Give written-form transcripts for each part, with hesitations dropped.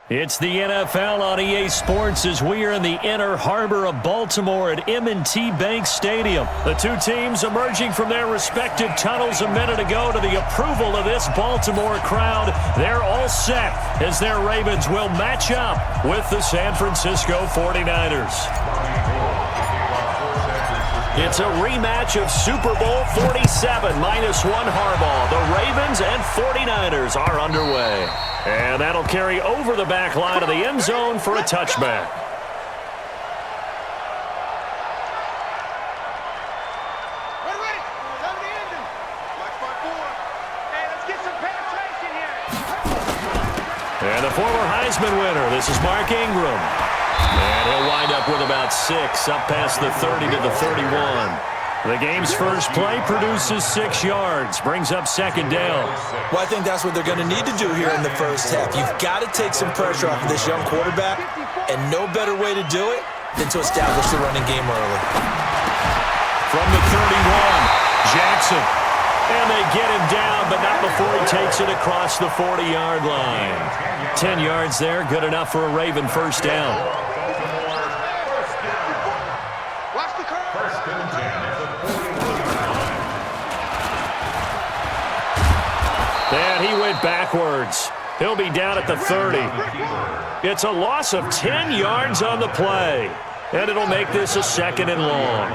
It's the NFL on EA Sports as we are in the inner harbor of Baltimore at M&T Bank Stadium. The two teams emerging from their respective tunnels a minute ago to the approval of this Baltimore crowd. They're all set as their Ravens will match up with the San Francisco 49ers. It's a rematch of Super Bowl 47 -1 Harbaugh. The Ravens and 49ers are underway. And that'll carry over the back line of the end zone for a touchback. And the former Heisman winner, this is Mark Ingram. And he'll wind up with about 6, up past the 30 to the 31. The game's first play produces 6 yards, brings up second down. Well, I think that's what they're going to need to do here in the first half. You've got to take some pressure off of this young quarterback, and no better way to do it than to establish the running game early. From the 31, Jackson. And they get him down, but not before he takes it across the 40-yard line. 10 yards there, good enough for a Raven first down. And he went backwards. He'll be down at the 30. It's a loss of 10 yards on the play. And it'll make this a second and long.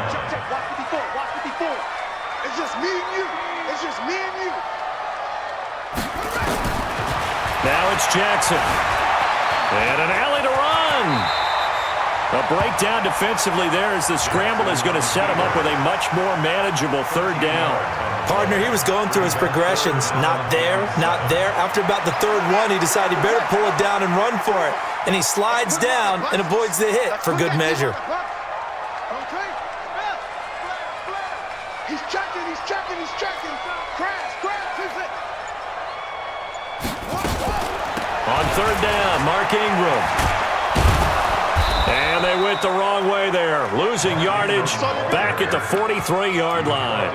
It's just me and you. It's just me and you. Now it's Jackson. And an alley to run. A breakdown defensively there as the scramble is going to set him up with a much more manageable third down. Partner, he was going through his progressions. Not there, not there. After about the third one, he decided he better pull it down and run for it. And he slides down and avoids the hit for good measure. He's checking, he's checking, he's checking. Crash, who's it? On third down, Mark Ingram. And they went the wrong way there, losing yardage back at the 43-yard line.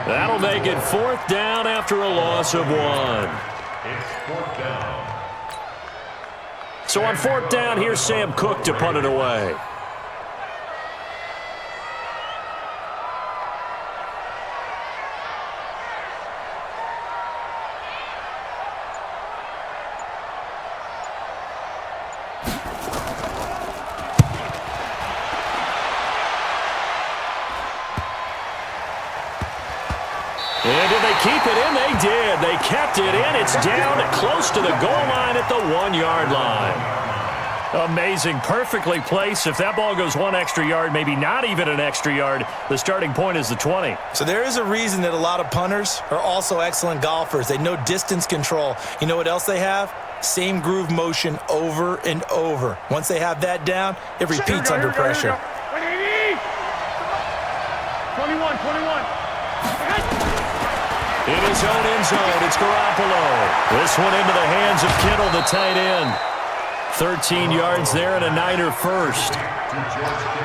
That'll make it fourth down after a loss of 1. It's fourth down. So on fourth down, here's Sam Cook to punt it away. And did they keep it in? They did. They kept it in. It's down close to the goal line at the 1-yard line. Amazing. Perfectly placed. If that ball goes 1 extra yard, maybe not even an extra yard, the starting point is the 20. So there is a reason that a lot of punters are also excellent golfers. They know distance control. You know what else they have? Same groove motion over and over. Once they have that down, it repeats under pressure. 21. In his own end zone, it's Garoppolo. This one into the hands of Kittle, the tight end. 13 yards there and a Niner first.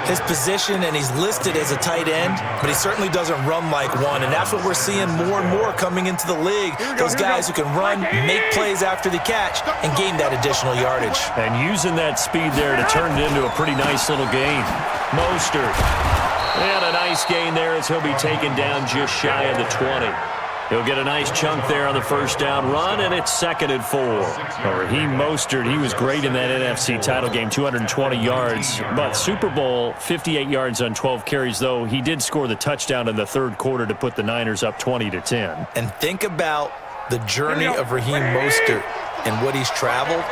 His position, and he's listed as a tight end, but he certainly doesn't run like one, and that's what we're seeing more and more coming into the league. Those guys who can run, make plays after the catch, and gain that additional yardage. And using that speed there to turn it into a pretty nice little gain. Mostert. And a nice gain there as he'll be taken down just shy of the 20. He'll get a nice chunk there on the first down run, and it's 2nd and 4. Raheem Mostert, he was great in that NFC title game, 220 yards. But Super Bowl, 58 yards on 12 carries, though. He did score the touchdown in the third quarter to put the Niners up 20-10. And think about the journey of Raheem Mostert and what he's traveled.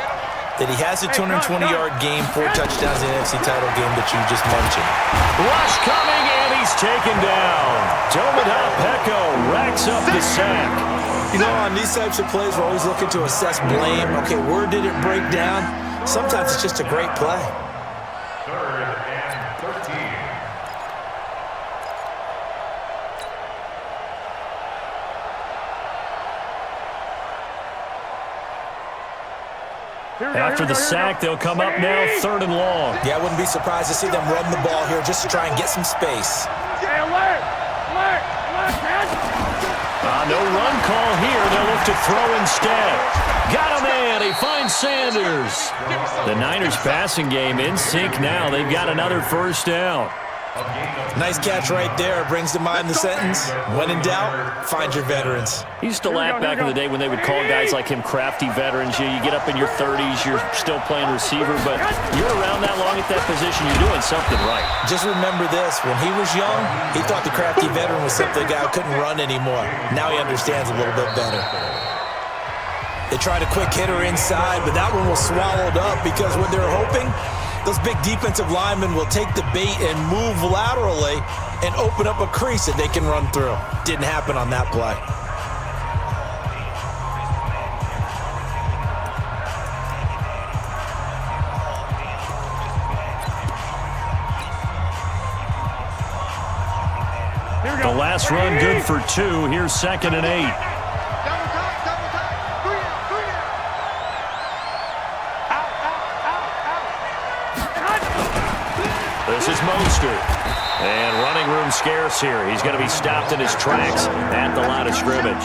That he has a 220-yard game, 4 touchdowns in the NFC title game that you just mentioned. Rush coming, and he's taken down. Dominic Pecco racks up the sack. You know, on these types of plays, we're always looking to assess blame. Okay, where did it break down? Sometimes it's just a great play. 3rd and 13. After the sack, they'll come up now 3rd and long. Yeah, I wouldn't be surprised to see them run the ball here just to try and get some space. Hey, alert, man. No run call here. They'll look to throw instead. Got a man. He finds Sanders. The Niners passing game in sync now. They've got another first down. Nice catch right there. Brings to mind the sentence, when in doubt, find your veterans. He used to laugh back in the day when they would call guys like him crafty veterans. You get up in your 30s, you're still playing receiver, but you're around that long at that position, you're doing something right. Just remember this. When he was young, he thought the crafty veteran was simply a guy who couldn't run anymore. Now he understands a little bit better. They tried a quick hitter inside, but that one was swallowed up because what they're hoping, those big defensive linemen will take the bait and move laterally and open up a crease that they can run through. Didn't happen on that play. The last run good for 2. Here's 2nd and 8. Double time, 3 out. This is Mostert. And running room scarce here. He's going to be stopped in his tracks at the line of scrimmage.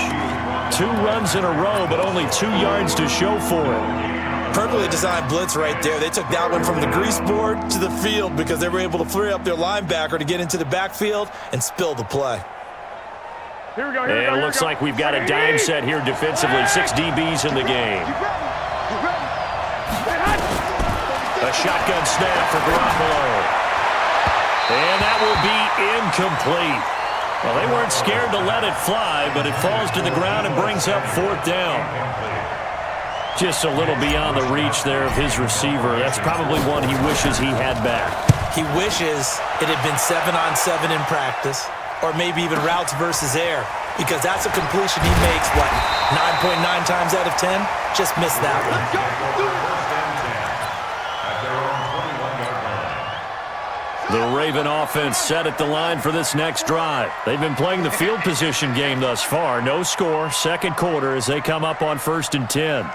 2 runs in a row, but only 2 yards to show for it. Perfectly designed blitz right there. They took that one from the grease board to the field because they were able to free up their linebacker to get into the backfield and spill the play. Here we go. And it looks like we've got a dime set here defensively. 6 DBs in the game. A shotgun snap for Garoppolo. And that will be incomplete. Well, they weren't scared to let it fly, but it falls to the ground and brings up 4th down. Just a little beyond the reach there of his receiver. That's probably one he wishes he had back. He wishes it had been 7-on-7 in practice, or maybe even routes versus air, because that's a completion he makes, 9.9 times out of 10? Just missed that one. The Raven offense set at the line for this next drive. They've been playing the field position game thus far. No score, 2nd quarter as they come up on 1st and 10.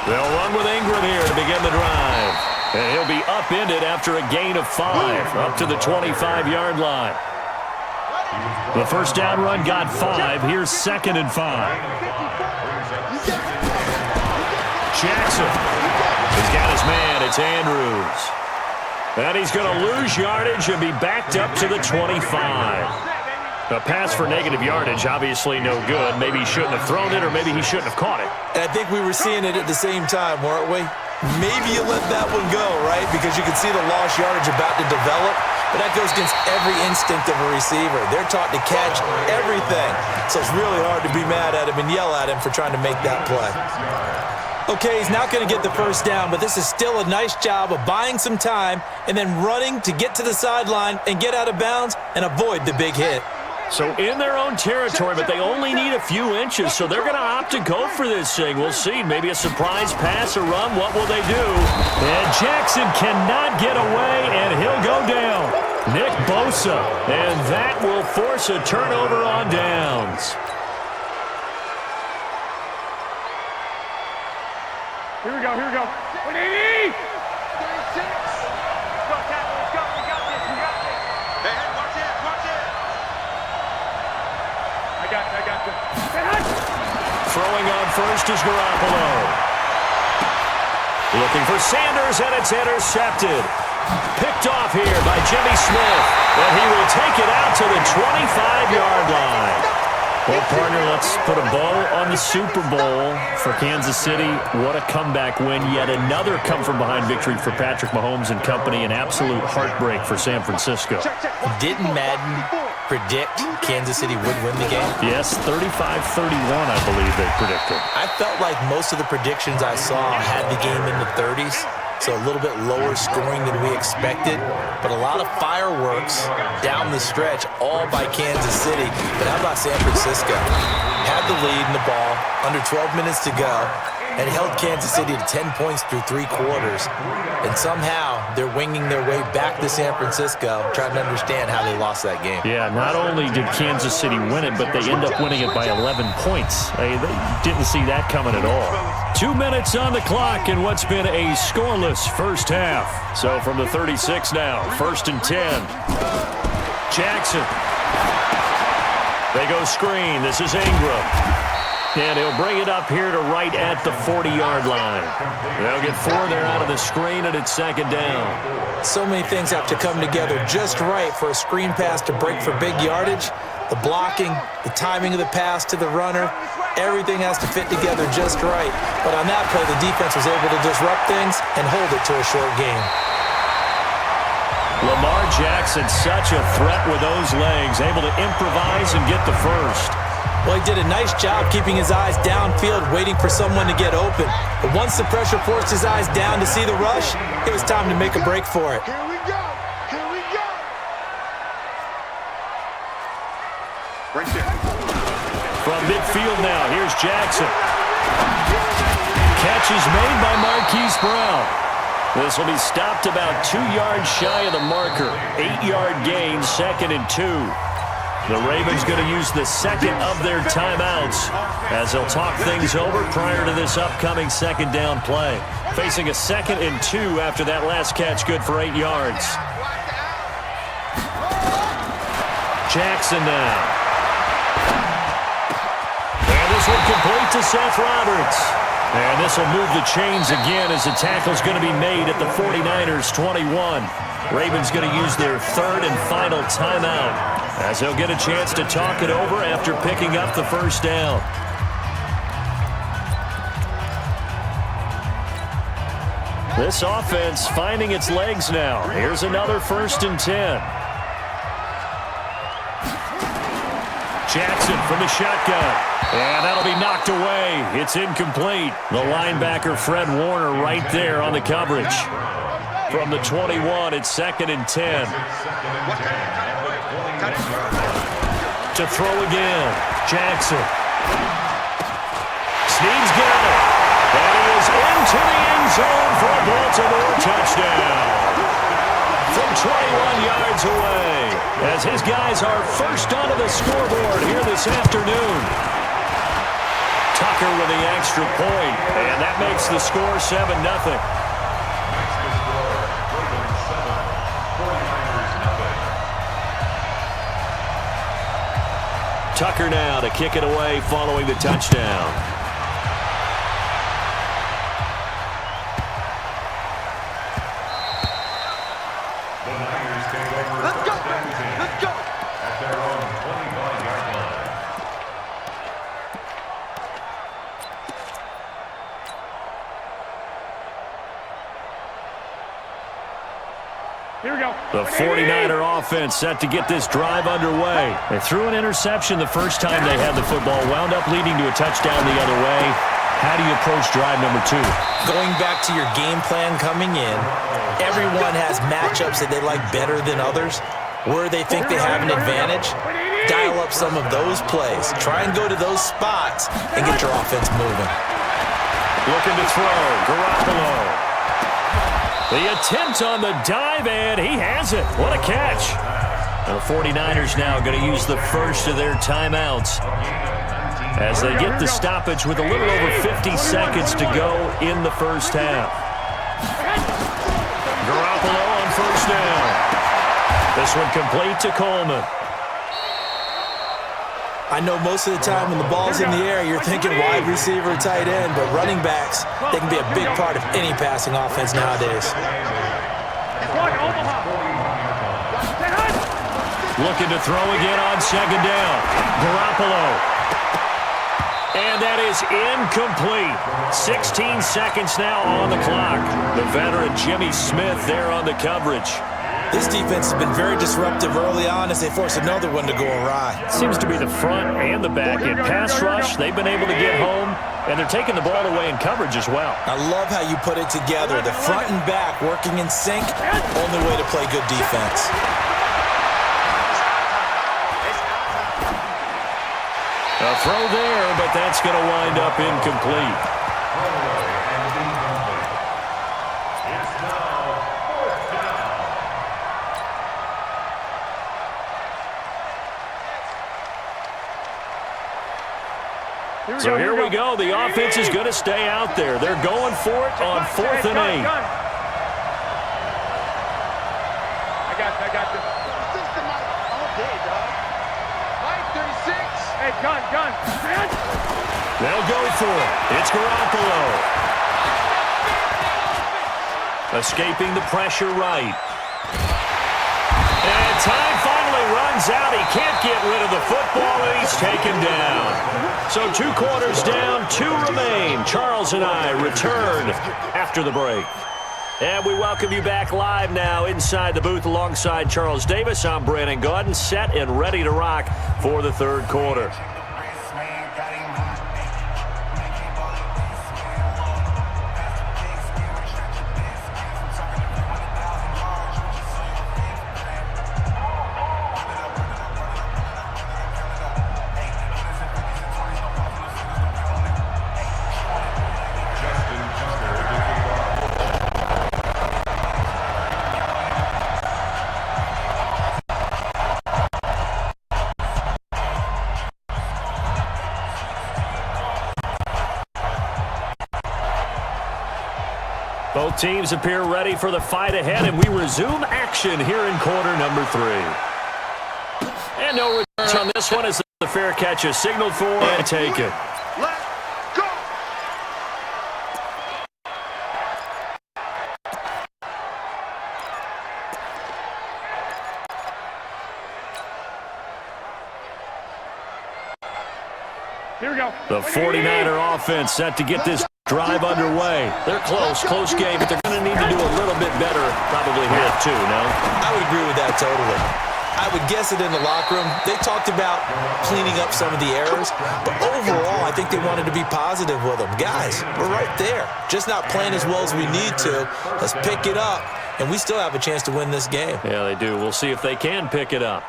They'll run with Ingram here to begin the drive. And he'll be upended after a gain of 5, up to the 25-yard line. The first down run got 5. Here's 2nd and 5. Jackson. He's got his man. It's Andrews. And he's going to lose yardage and be backed up to the 25. A pass for negative yardage, obviously no good. Maybe he shouldn't have thrown it, or maybe he shouldn't have caught it. And I think we were seeing it at the same time, weren't we? Maybe you let that one go, right? Because you can see the lost yardage about to develop. But that goes against every instinct of a receiver. They're taught to catch everything. So it's really hard to be mad at him and yell at him for trying to make that play. Okay, he's not going to get the first down, but this is still a nice job of buying some time and then running to get to the sideline and get out of bounds and avoid the big hit. So in their own territory, but they only need a few inches, so they're going to opt to go for this thing. We'll see. Maybe a surprise pass or run. What will they do? And Jackson cannot get away, and he'll go down. Nick Bosa, and that will force a turnover on downs. Here we go, here we go. 180! Go, Tackle, let's go. We got this, we got this. Hey, watch it, watch it. I got this. Hey, Hunt! Throwing on first is Garoppolo. Looking for Sanders, and it's intercepted. Picked off here by Jimmy Smith, and he will take it out to the 25-yard line. Well, partner, let's put a bow on the Super Bowl for Kansas City. What a comeback win. Yet another come-from-behind victory for Patrick Mahomes and company. An absolute heartbreak for San Francisco. Didn't Madden predict Kansas City would win the game? Yes, 35-31, I believe they predicted. I felt like most of the predictions I saw had the game in the 30s. So a little bit lower scoring than we expected, but a lot of fireworks down the stretch, all by Kansas City. But how about San Francisco? Had the lead in the ball, under 12 minutes to go, and held Kansas City to 10 points through 3 quarters. And somehow they're winging their way back to San Francisco, trying to understand how they lost that game. Yeah, not only did Kansas City win it, but they end up winning it by 11 points. They didn't see that coming at all. 2 minutes on the clock in what's been a scoreless first half. So from the 36 now, 1st and 10. Jackson. They go screen. This is Ingram. And he'll bring it up here to right at the 40-yard line. They'll get 4 there out of the screen, and it's second down. So many things have to come together just right for a screen pass to break for big yardage. The blocking, the timing of the pass to the runner, everything has to fit together just right. But on that play, the defense was able to disrupt things and hold it to a short game. Lamar Jackson, such a threat with those legs, able to improvise and get the first. Well, he did a nice job keeping his eyes downfield, waiting for someone to get open. But once the pressure forced his eyes down to see the rush, it was time to make a break for it. Here we go. Here we go. Right there. From midfield now, here's Jackson. Catch is made by Marquise Brown. This will be stopped about 2 yards shy of the marker. 8-yard gain, 2nd and 2. The Ravens going to use the second of their timeouts as they'll talk things over prior to this upcoming second down play. Facing a 2nd and 2 after that last catch, good for 8 yards. Jackson now. And this one complete to Seth Roberts. And this will move the chains again as the tackle's going to be made at the 49ers 21. Ravens going to use their 3rd and final timeout as they'll get a chance to talk it over after picking up the first down. This offense finding its legs now. Here's another 1st and 10. Jackson from the shotgun. And that'll be knocked away. It's incomplete. The linebacker, Fred Warner, right there on the coverage. From the 21, it's 2nd and 10. To throw again. Jackson. Snead's got it. And he is into the end zone for a Baltimore touchdown. From 21 yards away. As his guys are first onto the scoreboard here this afternoon. Tucker with the extra point, and that makes the score 7-0. Tucker now to kick it away following the touchdown. Let's go. Let's go. At their own 25-yard line. Here we go. The 49er offense set to get this drive underway. They threw an interception the first time they had the football, wound up leading to a touchdown the other way. How do you approach drive number 2? Going back to your game plan coming in, everyone has matchups that they like better than others. Where they think they have an advantage, dial up some of those plays. Try and go to those spots and get your offense moving. Looking to throw, Garoppolo. The attempt on the dive, and he has it. What a catch. And the 49ers now going to use the first of their timeouts as they get the stoppage with a little over 50 seconds to go in the first half. Garoppolo on first down. This one complete to Coleman. I know most of the time when the ball's in the air, you're thinking wide receiver, tight end, but running backs, they can be a big part of any passing offense nowadays. Looking to throw again on second down. Garoppolo. And that is incomplete. 16 seconds now on the clock. The veteran Jimmy Smith there on the coverage. This defense has been very disruptive early on as they force another one to go awry. Seems to be the front and the back. In pass rush, they've been able to get home, and they're taking the ball away in coverage as well. I love how you put it together. The front and back working in sync, only way to play good defense. A throw there, but that's going to wind up incomplete. So here we go. The offense is going to stay out there. They're going for it on 4th and 8. I got this. System all day, dog. Mike 36. Hey, gun. They'll go for it. It's Garoppolo. Escaping the pressure right. And time finally runs out. He can't get rid of the football, and he's taken down. So 2 quarters down, 2 remain. Charles and I return after the break. And we welcome you back live now inside the booth alongside Charles Davis. I'm Brandon Gaudin, set and ready to rock for the 3rd quarter. Both teams appear ready for the fight ahead, and we resume action here in quarter number 3. And no return on this one as the fair catch is signaled for and take it. Let's go! Here we go. The 49er offense set to get this drive underway. They're close game, but they're going to need to do a little bit better probably here too, no? I would agree with that totally. I would guess it in the locker room. They talked about cleaning up some of the errors, but overall, I think they wanted to be positive with them. Guys, we're right there. Just not playing as well as we need to. Let's pick it up, and we still have a chance to win this game. Yeah, they do. We'll see if they can pick it up.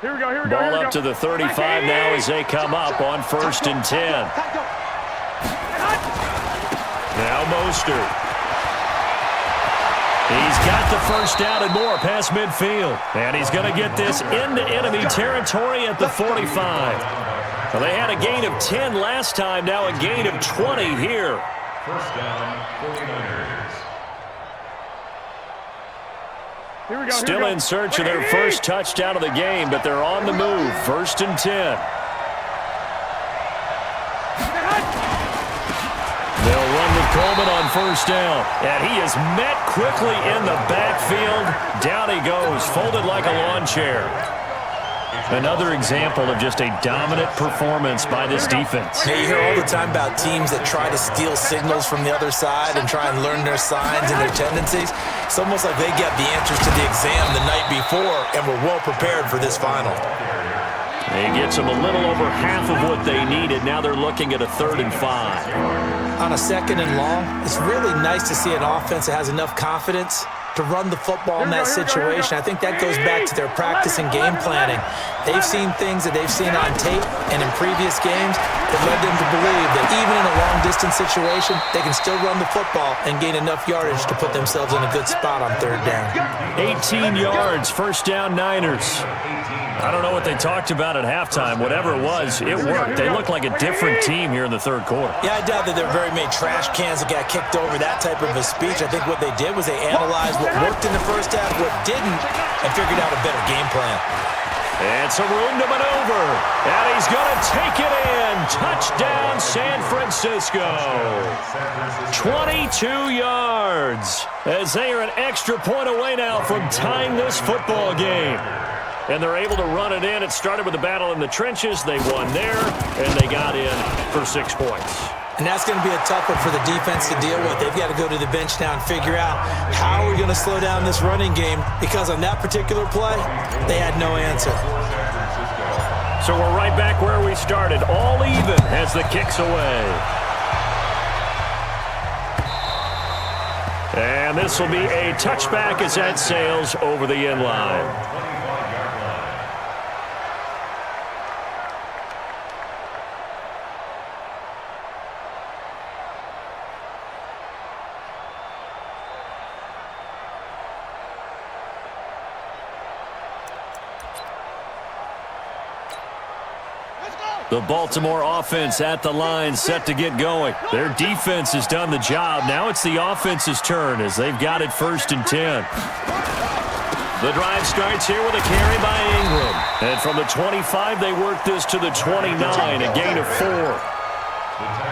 Here we go. Ball up to the 35 now as they come up on 1st and 10. Now Mostert. He's got the first down and more past midfield. And he's going to get this into enemy territory at the 45. Well, they had a gain of 10 last time, now a gain of 20 here. First down, 49ers. Here we go. Still in search of their first touchdown of the game, but they're on the move. 1st and 10. They'll run with Coleman on 1st down. And he is met quickly in the backfield. Down he goes, folded like a lawn chair. Another example of just a dominant performance by this defense. Yeah, you hear all the time about teams that try to steal signals from the other side and try and learn their signs and their tendencies. It's almost like they get the answers to the exam the night before and were well prepared for this final. He gets them a little over half of what they needed. Now they're looking at a 3rd and 5. On a 2nd and long, it's really nice to see an offense that has enough confidence to run the football in that situation. I think that goes back to their practice and game planning. They've seen things that they've seen on tape and in previous games that led them to believe that even in a long-distance situation, they can still run the football and gain enough yardage to put themselves in a good spot on 3rd down. 18 yards, 1st down Niners. I don't know what they talked about at halftime. Whatever it was, it worked. They look like a different team here in the 3rd quarter. Yeah, I doubt that there are very many trash cans that got kicked over, that type of a speech. I think what they did was they analyzed what worked in the first half, what didn't, and figured out a better game plan. And some room to maneuver. And he's going to take it in. Touchdown, San Francisco. 22 yards. As they are an extra point away now from tying this football game. And they're able to run it in. It started with a battle in the trenches. They won there, and they got in for 6 points. And that's going to be a tough one for the defense to deal with. They've got to go to the bench now and figure out how are we going to slow down this running game, because on that particular play, they had no answer. So we're right back where we started, all even as the kick's away. And this will be a touchback as that sails over the end line. Let's go! The Baltimore offense at the line, set to get going. Their defense has done the job. Now it's the offense's turn as they've got it 1st and 10. The drive starts here with a carry by Ingram. And from the 25, they work this to the 29, a gain of 4.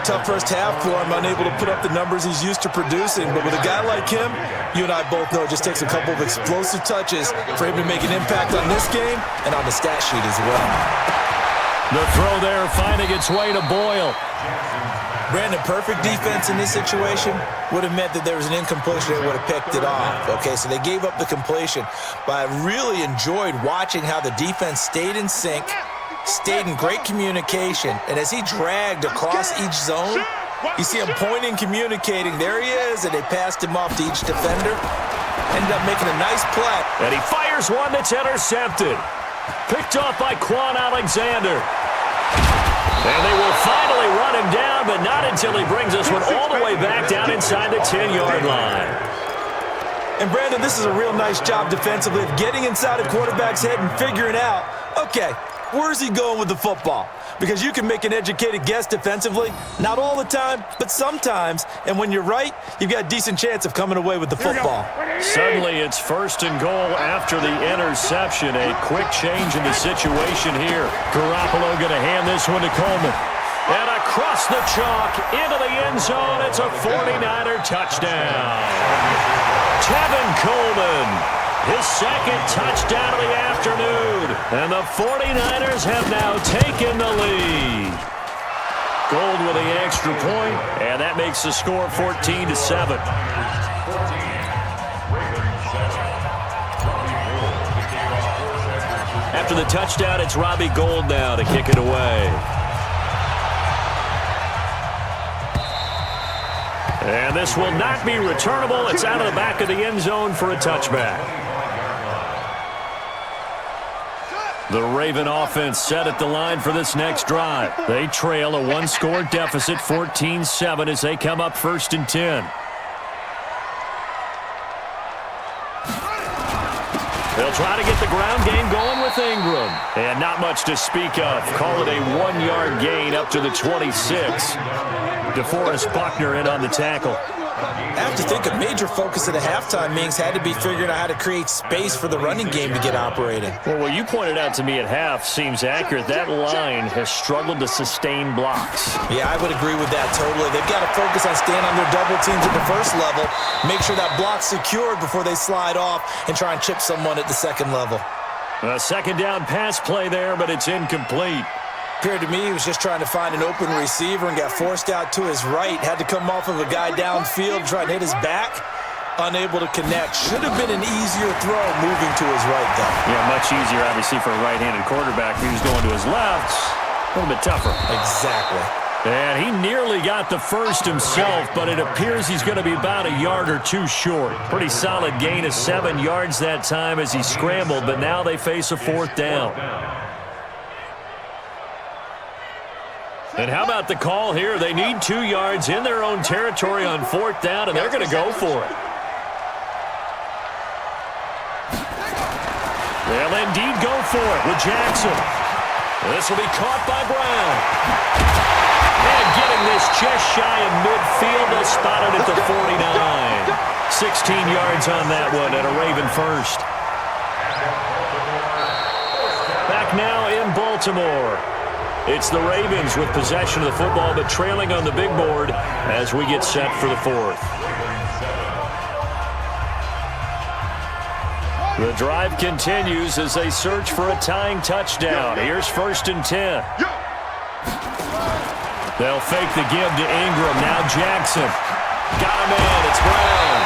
Tough first half for him, unable to put up the numbers he's used to producing. But with a guy like him, you and I both know it just takes a couple of explosive touches for him to make an impact on this game and on the stat sheet as well. The throw there finding its way to Boyle. Brandon, perfect defense in this situation would have meant that there was an incompletion. They would have picked it off. Okay, so they gave up the completion. But I really enjoyed watching how the defense stayed in sync, stayed in great communication, and as he dragged across each zone, you see him pointing, communicating. There he is, and they passed him off to each defender. Ended up making a nice play. And he fires one that's intercepted. Picked off by Quan Alexander. And they will finally run him down, but not until he brings this one all the way back down inside the 10-yard line. And, Brandon, this is a real nice job defensively of getting inside a quarterback's head and figuring out, okay, where's he going with the football? Because you can make an educated guess defensively, not all the time, but sometimes. And when you're right, you've got a decent chance of coming away with the football. Suddenly it's 1st and goal after the interception. A quick change in the situation here. Garoppolo going to hand this one to Coleman. And across the chalk into the end zone. It's a 49er touchdown. Tevin Coleman. His 2nd touchdown of the afternoon. And the 49ers have now taken the lead. Gold with the extra point, and that makes the score 14-7. After the touchdown, it's Robbie Gould now to kick it away. And this will not be returnable. It's out of the back of the end zone for a touchback. The Raven offense set at the line for this next drive. They trail a 1-score deficit, 14-7, as they come up 1st and 10. They'll try to get the ground game going with Ingram. And not much to speak of. Call it a 1-yard gain up to the 26. DeForest Buckner in on the tackle. I have to think a major focus of the halftime meetings had to be figuring out how to create space for the running game to get operating. Well, what you pointed out to me at half seems accurate. That line has struggled to sustain blocks. Yeah, I would agree with that totally. They've got to focus on staying on their double teams at the first level, make sure that block's secured before they slide off and try and chip someone at the second level. A 2nd down pass play there, but it's incomplete. Appeared to me he was just trying to find an open receiver and got forced out to his right. Had to come off of a guy downfield, try and hit his back. Unable to connect. Should have been an easier throw moving to his right, though. Yeah, much easier, obviously, for a right-handed quarterback. If he was going to his left, a little bit tougher. Exactly. And he nearly got the first himself, but it appears he's going to be about a yard or two short. Pretty solid gain of 7 yards that time as he scrambled, but now they face a 4th down. And how about the call here? They need 2 yards in their own territory on 4th down, and they're going to go for it. They'll indeed go for it with Jackson. This will be caught by Brown. And getting this just shy of midfield, they spotted at the 49. 16 yards on that one, and a Raven first. Back now in Baltimore. It's the Ravens with possession of the football, but trailing on the big board as we get set for the 4th. The drive continues as they search for a tying touchdown. Here's 1st and 10. They'll fake the give to Ingram. Now Jackson. Got him in. It's Brown.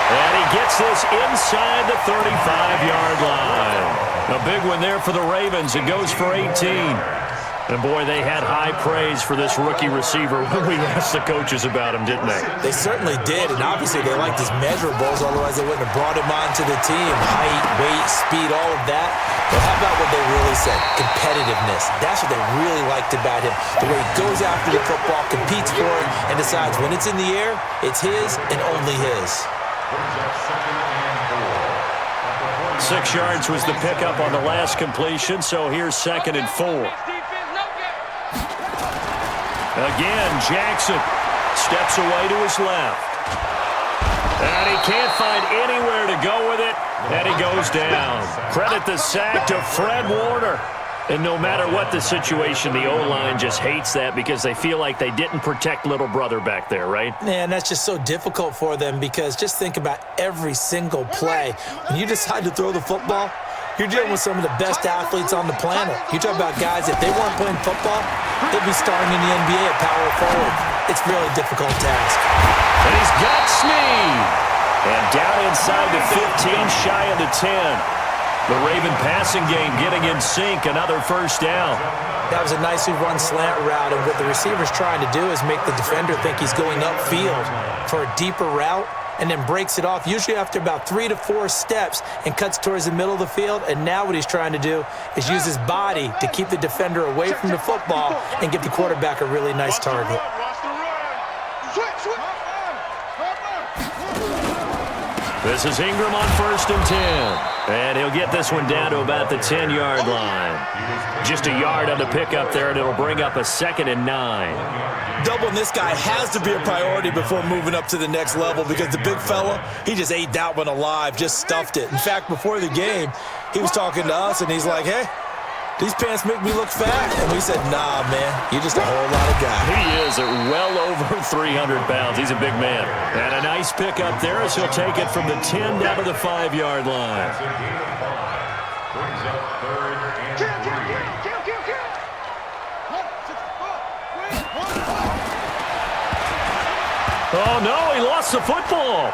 And he gets this inside the 35-yard line. A big one there for the Ravens. It goes for 18. And, boy, they had high praise for this rookie receiver when we asked the coaches about him, didn't they? They certainly did, and obviously they liked his measurables, otherwise they wouldn't have brought him onto the team. Height, weight, speed, all of that. But how about what they really said? Competitiveness. That's what they really liked about him. The way he goes after the football, competes for it, and decides when it's in the air, it's his and only his. 6 yards was the pickup on the last completion, so here's 2nd and 4. Again, Jackson steps away to his left. And he can't find anywhere to go with it, and he goes down. Credit the sack to Fred Warner. And no matter what the situation, the O-line just hates that because they feel like they didn't protect little brother back there, right? Man, that's just so difficult for them because just think about every single play. When you decide to throw the football, you're dealing with some of the best athletes on the planet. You talk about guys, if they weren't playing football, they'd be starting in the NBA at power forward. It's a really difficult task. And he's got Snead. And down inside the 15, shy of the 10. The Raven passing game getting in sync, another first down. That was a nicely run slant route, and what the receiver's trying to do is make the defender think he's going upfield for a deeper route and then breaks it off, usually after about 3 to 4 steps, and cuts towards the middle of the field. And now what he's trying to do is use his body to keep the defender away from the football and give the quarterback a really nice target. This is Ingram on 1st and 10. And he'll get this one down to about the 10-yard line. Just a yard on the pickup there, and it'll bring up a 2nd and 9. Doubling this guy has to be a priority before moving up to the next level because the big fella, he just ate that one alive, just stuffed it. In fact, before the game, he was talking to us, and he's like, hey, these pants make me look fat. And we said, nah, man, you're just a whole lot of guy. He is at well over 300 pounds. He's a big man. And a nice pick up there as he'll take it from the 10 down to the 5-yard line. Oh, no, he lost the football.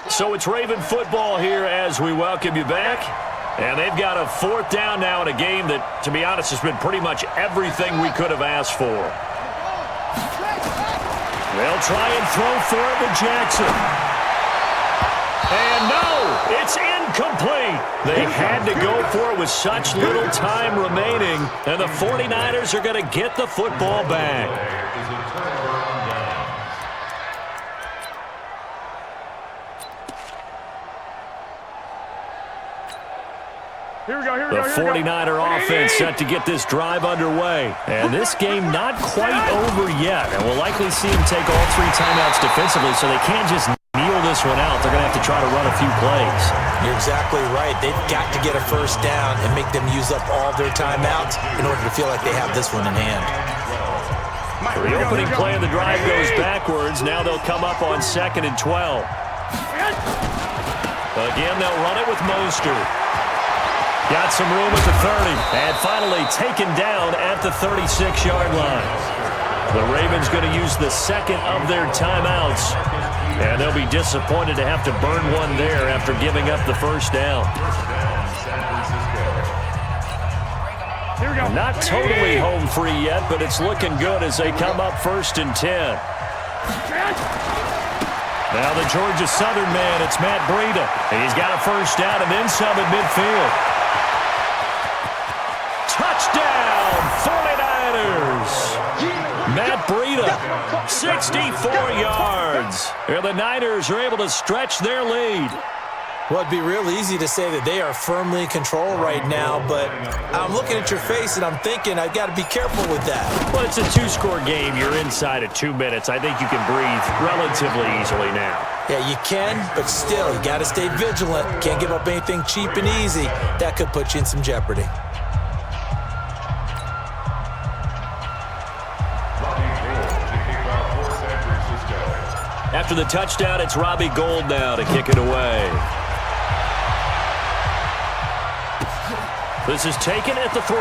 So it's Raven football here as we welcome you back. And they've got a 4th down now in a game that, to be honest, has been pretty much everything we could have asked for. They'll try and throw for it with Jackson. And no, it's incomplete. They had to go for it with such little time remaining. And the 49ers are going to get the football back. The 49er offense set to get this drive underway. And this game not quite over yet. And we'll likely see him take all 3 timeouts defensively, so they can't just kneel this one out. They're going to have to try to run a few plays. You're exactly right. They've got to get a first down and make them use up all their timeouts in order to feel like they have this one in hand. The opening play of the drive goes backwards. Now they'll come up on 2nd and 12. Again, they'll run it with Mostert. Got some room at the 30, and finally taken down at the 36-yard line. The Ravens going to use the 2nd of their timeouts, and they'll be disappointed to have to burn one there after giving up the first down. Not totally home free yet, but it's looking good as they come up 1st and 10. Now the Georgia Southern man, it's Matt Breida, and he's got a first down and then some at midfield. Touchdown, 49ers! Matt Breida, 64 yards. And the Niners are able to stretch their lead. Well, it'd be real easy to say that they are firmly in control right now, but I'm looking at your face and I'm thinking I've got to be careful with that. Well, it's a 2-score game. You're inside of 2 minutes. I think you can breathe relatively easily now. Yeah, you can, but still, you got to stay vigilant. Can't give up anything cheap and easy. That could put you in some jeopardy. After the touchdown, it's Robbie Gould now to kick it away. This is taken at the 3.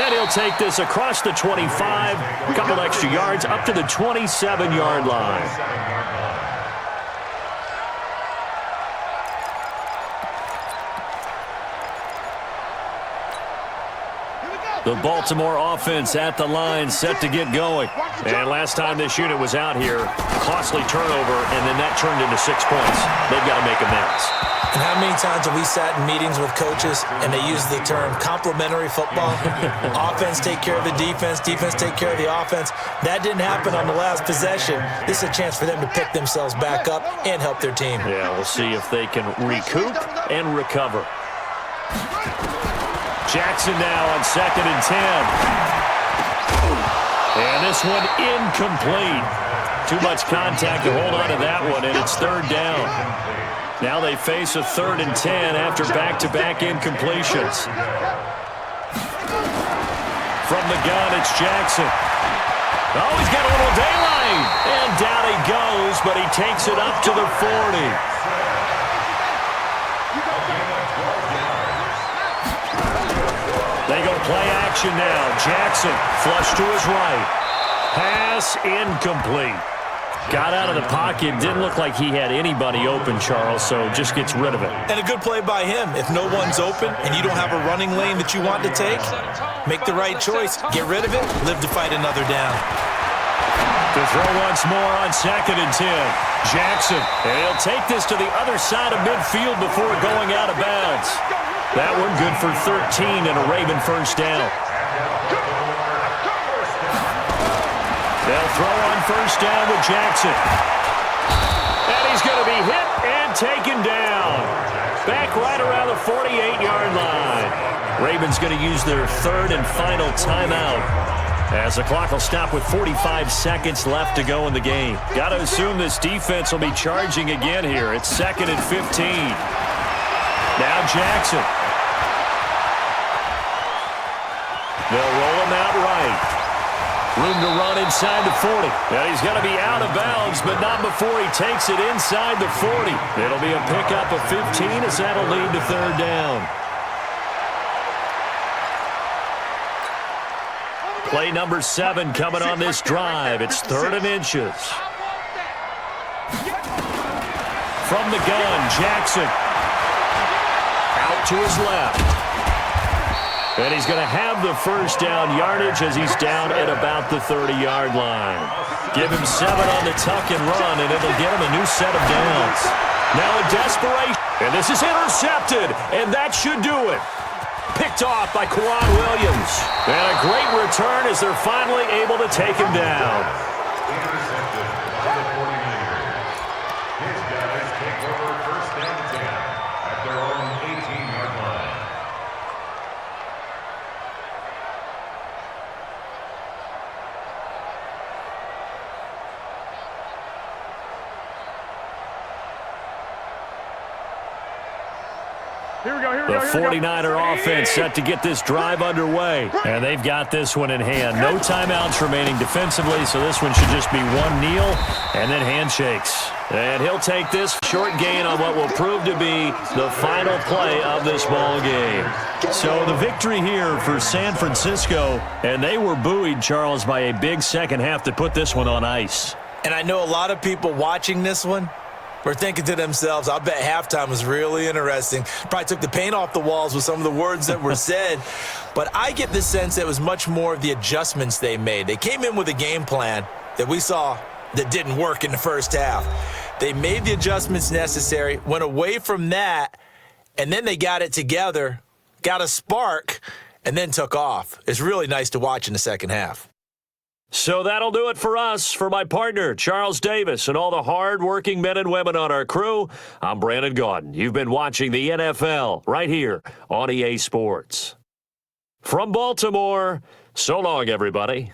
And he'll take this across the 25, a couple extra yards, up to the 27-yard line. The Baltimore offense at the line, set to get going. And last time this unit was out here, costly turnover, and then that turned into 6 points. They've got to make amends. And how many times have we sat in meetings with coaches and they use the term complementary football? Offense take care of the defense, defense take care of the offense. That didn't happen on the last possession. This is a chance for them to pick themselves back up and help their team. Yeah, we'll see if they can recoup and recover. Jackson now on 2nd and 10. And this one incomplete. Too much contact to hold on to that one, and it's 3rd down. Now they face a 3rd and 10 after back-to-back incompletions. From the gun, it's Jackson. Oh, he's got a little daylight. And down he goes, but he takes it up to the 40. They go play action now. Jackson, flush to his right. Pass incomplete. Got out of the pocket. Didn't look like he had anybody open, Charles, so just gets rid of it. And a good play by him. If no one's open and you don't have a running lane that you want to take, make the right choice. Get rid of it. Live to fight another down. To throw once more on 2nd and 10. Jackson, and he'll take this to the other side of midfield before going out of bounds. That one good for 13 and a Raven 1st down. They'll throw on 1st down with Jackson. And he's going to be hit and taken down. Back right around the 48-yard line. Ravens going to use their 3rd and final timeout, as the clock will stop with 45 seconds left to go in the game. Got to assume this defense will be charging again here. It's 2nd and 15. Now Jackson. They'll roll him out right. Room to run inside the 40. And he's going to be out of bounds, but not before he takes it inside the 40. It'll be a pickup of 15 as that'll lead to 3rd down. Play number 7 coming on this drive. It's 3rd and inches. From the gun, Jackson. Out to his left. And he's going to have the 1st down yardage as he's down at about the 30-yard line. Give him 7 on the tuck and run, and it'll get him a new set of downs. Now in desperation, and this is intercepted, and that should do it. Picked off by Quad Williams. And a great return as they're finally able to take him down. Intercepted by the 49ers. His guys take over 1st and 10 at their own 18-yard line. Here we go, here we The go, here we go. 49er offense set to get this drive underway. And they've got this one in hand. No timeouts remaining defensively, so this one should just be one kneel and then handshakes. And he'll take this short gain on what will prove to be the final play of this ball game. So the victory here for San Francisco, and they were buoyed, Charles, by a big second half to put this one on ice. And I know a lot of people watching this one were thinking to themselves, I bet halftime was really interesting. Probably took the paint off the walls with some of the words that were said. But I get the sense it was much more of the adjustments they made. They came in with a game plan that we saw that didn't work in the first half. They made the adjustments necessary, went away from that, and then they got it together, got a spark, and then took off. It's really nice to watch in the second half. So that'll do it for us. For my partner, Charles Davis, and all the hard-working men and women on our crew, I'm Brandon Gaudin. You've been watching the NFL right here on EA Sports. From Baltimore, so long, everybody.